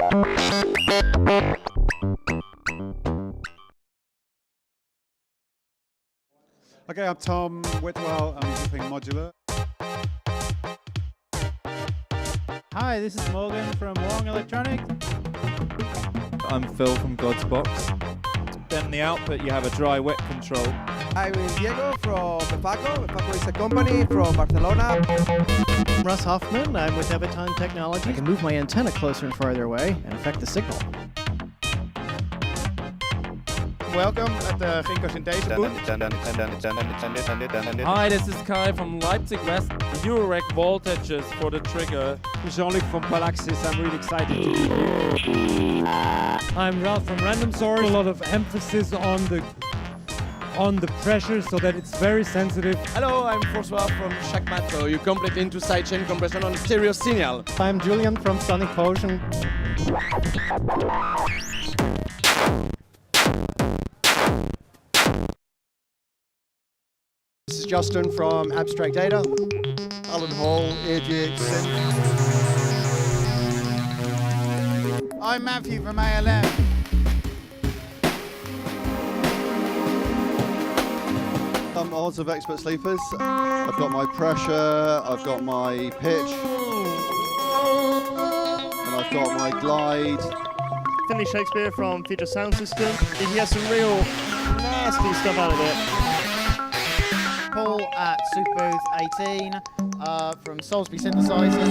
Okay, I'm Tom Whitwell. I'm using Modular. Hi, this is Morgan from Wong Electronic. I'm Phil from God's Box. Then in the output you have a dry-wet control. I'm Diego from Befaco. Befaco is a company from Barcelona. I'm Russ Hoffman. I'm with Evaton Technology. I can move my antenna closer and farther away and affect the signal. Welcome at the Ginko Synthbooth. Hi, this is Kai from Leipzig West. Eurorec voltages for the trigger. Jean-Luc from Polaxis. I'm really excited to be here. I'm Ralph from Random Source. A lot of emphasis on the pressure so that it's very sensitive. Hello, I'm François from Shakmato. You complete into sidechain compression on stereo signal. I'm Julian from Sonic Potion. This is Justin from Abstract Data. Alan Hall, AirGX Synth. I'm Matthew from ALM. I'm Oz of Expert Sleepers. I've got my pressure, I've got my pitch, and I've got my glide. Finley Shakespeare from Future Sound System. He has some real nasty stuff out of it. Paul at Superbooth 18 from Salisbury Synthesizers.